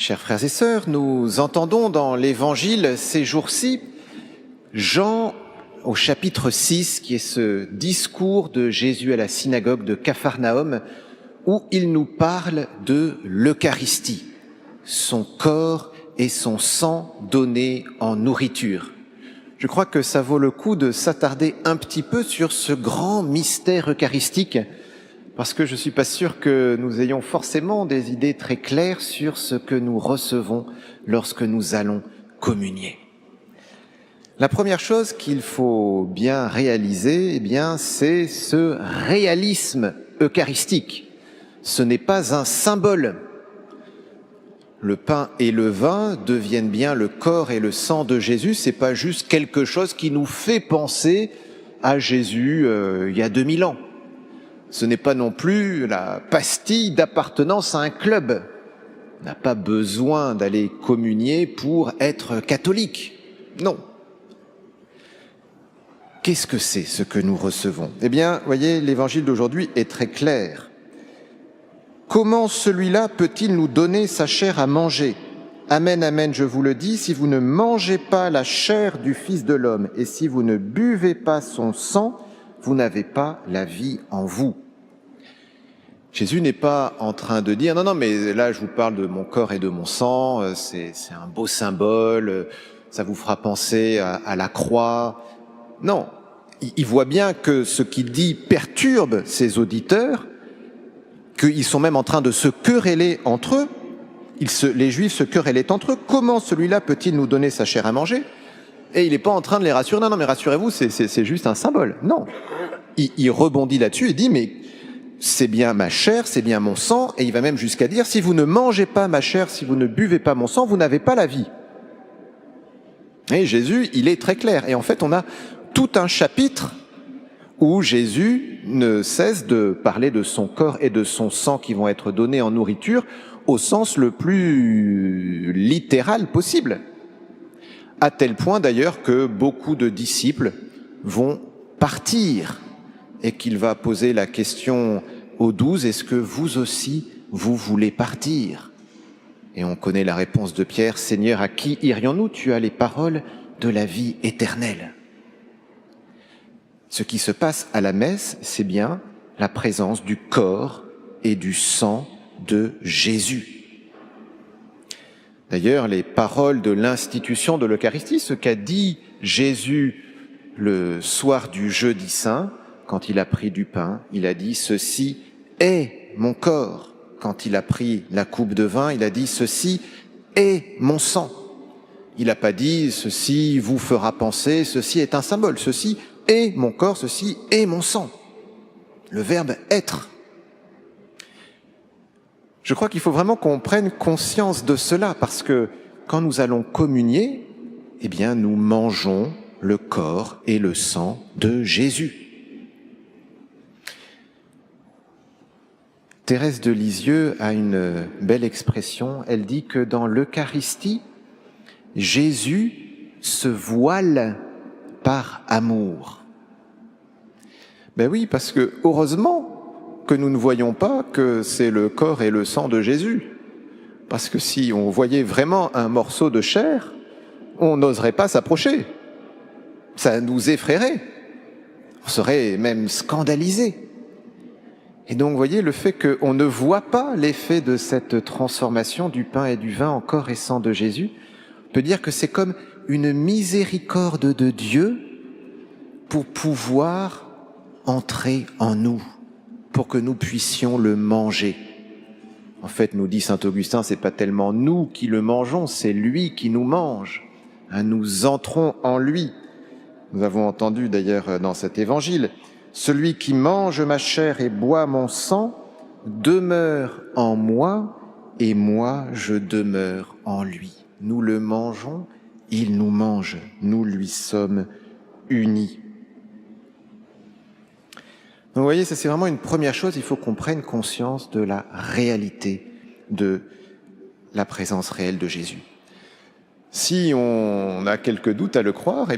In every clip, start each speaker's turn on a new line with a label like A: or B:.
A: Chers frères et sœurs, nous entendons dans l'Évangile ces jours-ci Jean au chapitre 6, qui est ce discours de Jésus à la synagogue de Capharnaüm, où il nous parle de l'Eucharistie, son corps et son sang donnés en nourriture. Je crois que ça vaut le coup de s'attarder un petit peu sur ce grand mystère eucharistique, parce que je ne suis pas sûr que nous ayons forcément des idées très claires sur ce que nous recevons lorsque nous allons communier. La première chose qu'il faut bien réaliser, c'est ce réalisme eucharistique. Ce n'est pas un symbole. Le pain et le vin deviennent bien le corps et le sang de Jésus. C'est pas juste quelque chose qui nous fait penser à Jésus il y a 2000 ans. Ce n'est pas non plus la pastille d'appartenance à un club. On n'a pas besoin d'aller communier pour être catholique. Non. Qu'est-ce que c'est ce que nous recevons ? Voyez, l'évangile d'aujourd'hui est très clair. Comment celui-là peut-il nous donner sa chair à manger ? Amen, amen, je vous le dis, si vous ne mangez pas la chair du Fils de l'homme et si vous ne buvez pas son sang, vous n'avez pas la vie en vous. Jésus n'est pas en train de dire « Non, mais là, je vous parle de mon corps et de mon sang, c'est un beau symbole, ça vous fera penser à la croix. » Non, il voit bien que ce qu'il dit perturbe ses auditeurs, qu'ils sont même en train de se quereller entre eux. Les Juifs se querellaient entre eux. Comment celui-là peut-il nous donner sa chair à manger ? Et il n'est pas en train de les rassurer. Non, mais rassurez-vous, c'est juste un symbole. Non, il rebondit là-dessus et dit « Mais c'est bien ma chair, c'est bien mon sang. » Et il va même jusqu'à dire « Si vous ne mangez pas ma chair, si vous ne buvez pas mon sang, vous n'avez pas la vie. » Et Jésus, il est très clair. Et en fait, on a tout un chapitre où Jésus ne cesse de parler de son corps et de son sang qui vont être donnés en nourriture au sens le plus littéral possible. À tel point d'ailleurs que beaucoup de disciples vont partir et qu'il va poser la question aux 12, est-ce que vous aussi, vous voulez partir ? Et on connaît la réponse de Pierre, Seigneur, à qui irions-nous ? Tu as les paroles de la vie éternelle. Ce qui se passe à la messe, c'est bien la présence du corps et du sang de Jésus. D'ailleurs, les paroles de l'institution de l'Eucharistie, ce qu'a dit Jésus le soir du jeudi saint, quand il a pris du pain, il a dit « Ceci est mon corps ». Quand il a pris la coupe de vin, il a dit « Ceci est mon sang ». Il n'a pas dit « Ceci vous fera penser, ceci est un symbole, ceci est mon corps, ceci est mon sang ». Le verbe « être ». Je crois qu'il faut vraiment qu'on prenne conscience de cela, parce que quand nous allons communier, nous mangeons le corps et le sang de Jésus. Thérèse de Lisieux a une belle expression, elle dit que dans l'Eucharistie, Jésus se voile par amour. Oui, parce que heureusement que nous ne voyons pas que c'est le corps et le sang de Jésus. Parce que si on voyait vraiment un morceau de chair, on n'oserait pas s'approcher. Ça nous effraierait. On serait même scandalisé. Et donc, vous voyez, le fait qu'on ne voit pas l'effet de cette transformation du pain et du vin en corps et sang de Jésus, on peut dire que c'est comme une miséricorde de Dieu pour pouvoir entrer en nous, pour que nous puissions le manger. En fait, nous dit saint Augustin, c'est pas tellement nous qui le mangeons, c'est lui qui nous mange. Nous entrons en lui. Nous avons entendu d'ailleurs dans cet évangile, celui qui mange ma chair et boit mon sang demeure en moi et moi je demeure en lui. Nous le mangeons, il nous mange, nous lui sommes unis. Donc vous voyez, ça c'est vraiment une première chose, il faut qu'on prenne conscience de la réalité de la présence réelle de Jésus. Si on a quelques doutes à le croire,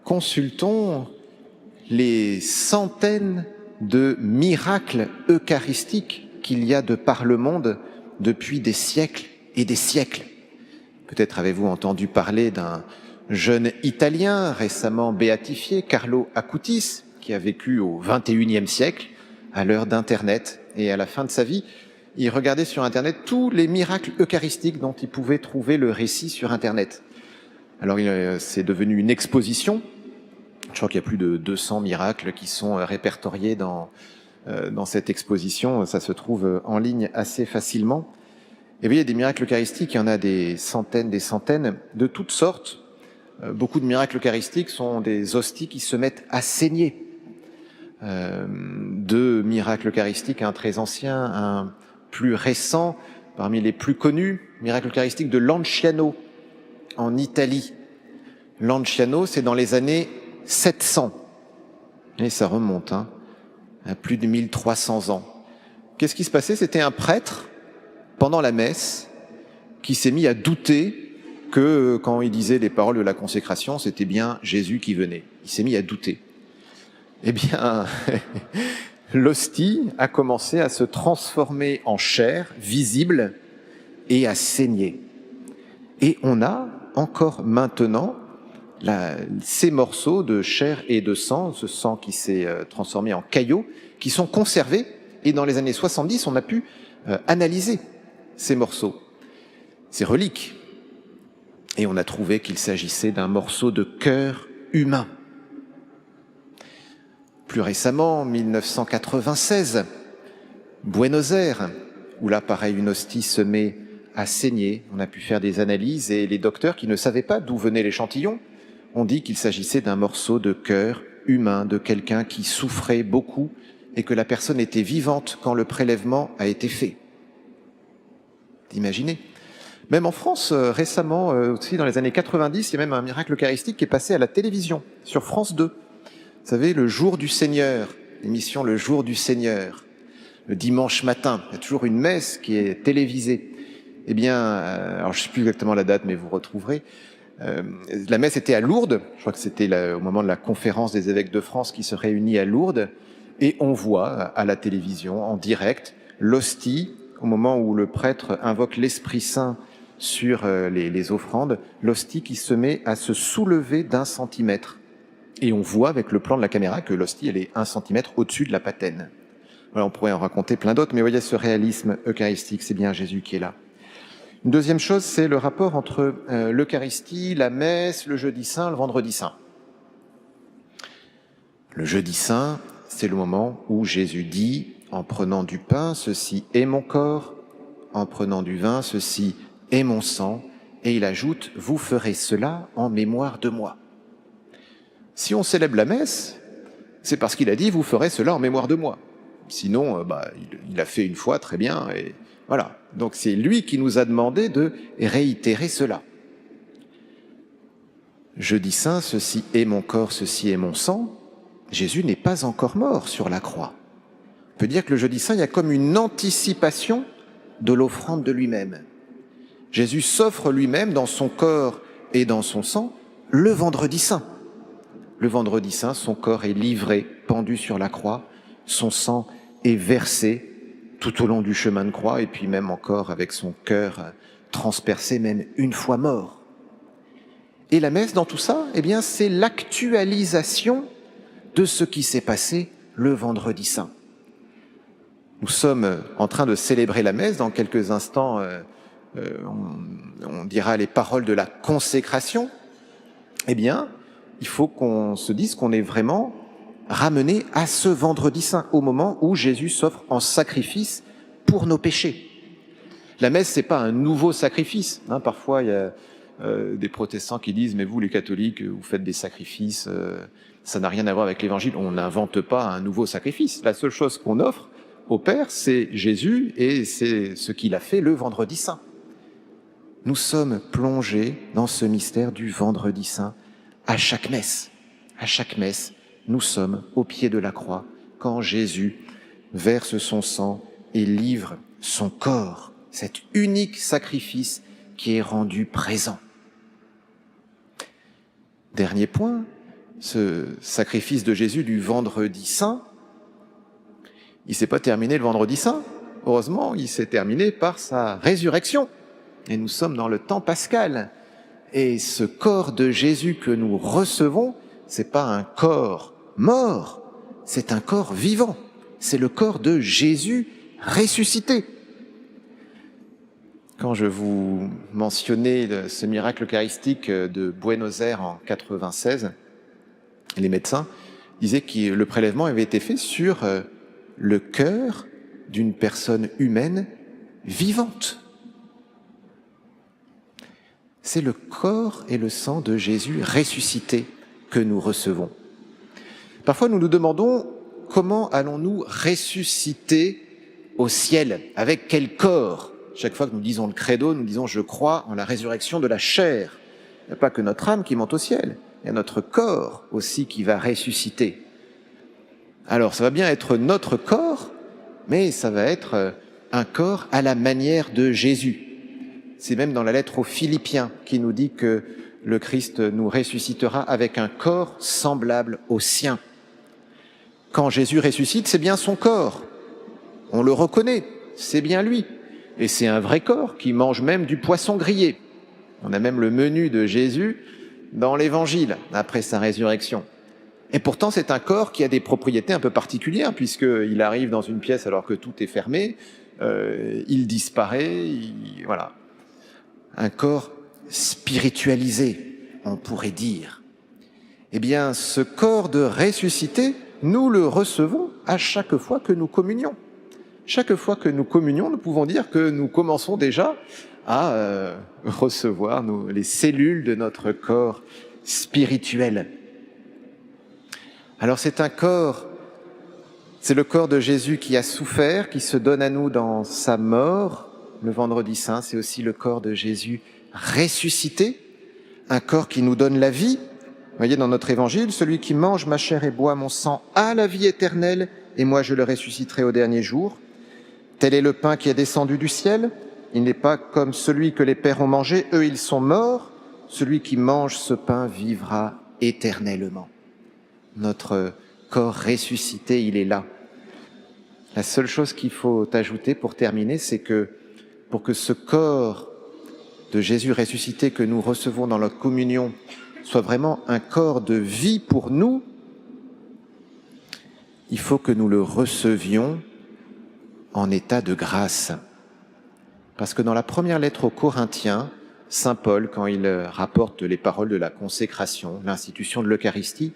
A: consultons les centaines de miracles eucharistiques qu'il y a de par le monde depuis des siècles et des siècles. Peut-être avez-vous entendu parler d'un jeune Italien récemment béatifié, Carlo Acutis, qui a vécu au XXIe siècle, à l'heure d'Internet. Et à la fin de sa vie, il regardait sur Internet tous les miracles eucharistiques dont il pouvait trouver le récit sur Internet. Alors c'est devenu une exposition. Je crois qu'il y a plus de 200 miracles qui sont répertoriés dans cette exposition. Ça se trouve en ligne assez facilement. Et bien, il y a des miracles eucharistiques, il y en a des centaines, de toutes sortes. Beaucoup de miracles eucharistiques sont des hosties qui se mettent à saigner. Deux miracles eucharistiques, un très ancien, un plus récent, parmi les plus connus, miracle eucharistique de Lanciano, en Italie. Lanciano, c'est dans les années 700. Et ça remonte, à plus de 1300 ans. Qu'est-ce qui se passait? C'était un prêtre, pendant la messe, qui s'est mis à douter que quand il disait les paroles de la consécration, c'était bien Jésus qui venait. Il s'est mis à douter. Eh bien, l'hostie a commencé à se transformer en chair visible et à saigner. Et on a encore maintenant ces morceaux de chair et de sang, ce sang qui s'est transformé en caillots, qui sont conservés. Et dans les années 70, on a pu analyser ces morceaux, ces reliques. Et on a trouvé qu'il s'agissait d'un morceau de cœur humain. Plus récemment, en 1996, Buenos Aires, où là, pareil, une hostie se met à saigner. On a pu faire des analyses et les docteurs qui ne savaient pas d'où venait l'échantillon ont dit qu'il s'agissait d'un morceau de cœur humain, de quelqu'un qui souffrait beaucoup et que la personne était vivante quand le prélèvement a été fait. Imaginez. Même en France, récemment, aussi dans les années 90, il y a même un miracle eucharistique qui est passé à la télévision, sur France 2. Vous savez, le jour du Seigneur, l'émission Le jour du Seigneur, le dimanche matin, il y a toujours une messe qui est télévisée. Eh bien, alors je ne sais plus exactement la date, mais vous retrouverez. La messe était à Lourdes, je crois que c'était au moment de la conférence des évêques de France qui se réunit à Lourdes, et on voit à la télévision, en direct, l'hostie, au moment où le prêtre invoque l'Esprit Saint sur les offrandes, l'hostie qui se met à se soulever d'1 centimètre. Et on voit avec le plan de la caméra que l'hostie, elle est 1 centimètre au-dessus de la patène. Voilà, on pourrait en raconter plein d'autres, mais voyez ce réalisme eucharistique, c'est bien Jésus qui est là. Une deuxième chose, c'est le rapport entre l'Eucharistie, la messe, le jeudi saint, le vendredi saint. Le jeudi saint, c'est le moment où Jésus dit, en prenant du pain, ceci est mon corps, en prenant du vin, ceci est mon sang, et il ajoute, vous ferez cela en mémoire de moi. Si on célèbre la messe, c'est parce qu'il a dit, vous ferez cela en mémoire de moi. Sinon, il l'a fait une fois, très bien, et voilà. Donc c'est lui qui nous a demandé de réitérer cela. Jeudi saint, ceci est mon corps, ceci est mon sang. Jésus n'est pas encore mort sur la croix. On peut dire que le jeudi saint, il y a comme une anticipation de l'offrande de lui-même. Jésus s'offre lui-même dans son corps et dans son sang le vendredi saint. Le vendredi saint, son corps est livré, pendu sur la croix, son sang est versé tout au long du chemin de croix, et puis même encore avec son cœur transpercé, même une fois mort. Et la messe, dans tout ça, eh bien, c'est l'actualisation de ce qui s'est passé le vendredi saint. Nous sommes en train de célébrer la messe. Dans quelques instants, on dira les paroles de la consécration. Eh bien, il faut qu'on se dise qu'on est vraiment ramené à ce vendredi saint, au moment où Jésus s'offre en sacrifice pour nos péchés. La messe, c'est pas un nouveau sacrifice. Parfois, il y a des protestants qui disent « mais vous, les catholiques, vous faites des sacrifices, ça n'a rien à voir avec l'évangile. » On n'invente pas un nouveau sacrifice. La seule chose qu'on offre au Père, c'est Jésus, et c'est ce qu'il a fait le vendredi saint. Nous sommes plongés dans ce mystère du vendredi saint à chaque messe. À chaque messe, nous sommes au pied de la croix quand Jésus verse son sang et livre son corps, cet unique sacrifice qui est rendu présent. Dernier point, ce sacrifice de Jésus du vendredi saint, il ne s'est pas terminé le vendredi saint. Heureusement, il s'est terminé par sa résurrection. et nous sommes dans le temps pascal. Et ce corps de Jésus que nous recevons, c'est pas un corps mort, c'est un corps vivant. C'est le corps de Jésus ressuscité. Quand je vous mentionnais ce miracle eucharistique de Buenos Aires en 96, les médecins disaient que le prélèvement avait été fait sur le cœur d'une personne humaine vivante. C'est le corps et le sang de Jésus ressuscité que nous recevons. Parfois, nous nous demandons comment allons-nous ressusciter au ciel, avec quel corps? Chaque fois que nous disons le credo, nous disons « je crois en la résurrection de la chair ». Il n'y a pas que notre âme qui monte au ciel, il y a notre corps aussi qui va ressusciter. Alors, ça va bien être notre corps, mais ça va être un corps à la manière de Jésus. C'est même dans la lettre aux Philippiens qui nous dit que le Christ nous ressuscitera avec un corps semblable au sien. Quand Jésus ressuscite, c'est bien son corps. On le reconnaît, c'est bien lui. Et c'est un vrai corps qui mange même du poisson grillé. On a même le menu de Jésus dans l'Évangile, après sa résurrection. Et pourtant, c'est un corps qui a des propriétés un peu particulières, puisqu'il arrive dans une pièce alors que tout est fermé, il disparaît, voilà. Un corps spiritualisé, on pourrait dire. Eh bien, ce corps de ressuscité, nous le recevons à chaque fois que nous communions. Chaque fois que nous communions, nous pouvons dire que nous commençons déjà à recevoir les cellules de notre corps spirituel. Alors c'est un corps, c'est le corps de Jésus qui a souffert, qui se donne à nous dans sa mort, le vendredi saint. C'est aussi le corps de Jésus ressuscité, un corps qui nous donne la vie. Vous voyez dans notre évangile, celui qui mange ma chair et boit mon sang a la vie éternelle, et moi je le ressusciterai au dernier jour. Tel est le pain qui est descendu du ciel. Il n'est pas comme celui que les pères ont mangé, eux ils sont morts. Celui qui mange ce pain vivra éternellement. Notre corps ressuscité, il est là. La seule chose qu'il faut ajouter pour terminer, c'est que pour que ce corps de Jésus ressuscité que nous recevons dans notre communion soit vraiment un corps de vie pour nous, il faut que nous le recevions en état de grâce. Parce que dans la première lettre aux Corinthiens, saint Paul, quand il rapporte les paroles de la consécration, l'institution de l'Eucharistie,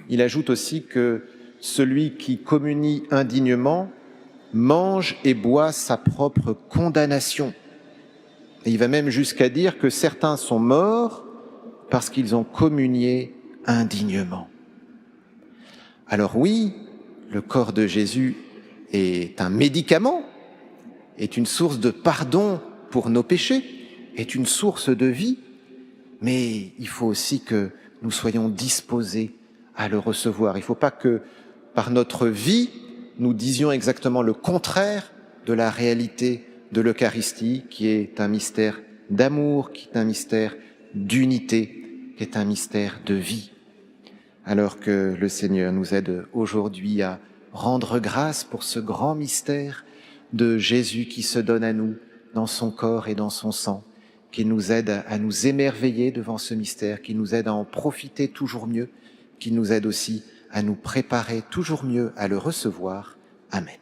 A: il ajoute aussi que celui qui communie indignement mange et boit sa propre condamnation. Et il va même jusqu'à dire que certains sont morts parce qu'ils ont communié indignement. Alors oui, le corps de Jésus est un médicament, est une source de pardon pour nos péchés, est une source de vie, mais il faut aussi que nous soyons disposés à le recevoir. Il ne faut pas que, par notre vie, nous disions exactement le contraire de la réalité de l'Eucharistie, qui est un mystère d'amour, qui est un mystère d'unité, qui est un mystère de vie. Alors que le Seigneur nous aide aujourd'hui à rendre grâce pour ce grand mystère de Jésus qui se donne à nous dans son corps et dans son sang, qui nous aide à nous émerveiller devant ce mystère, qui nous aide à en profiter toujours mieux, qui nous aide aussi à nous préparer toujours mieux à le recevoir. Amen.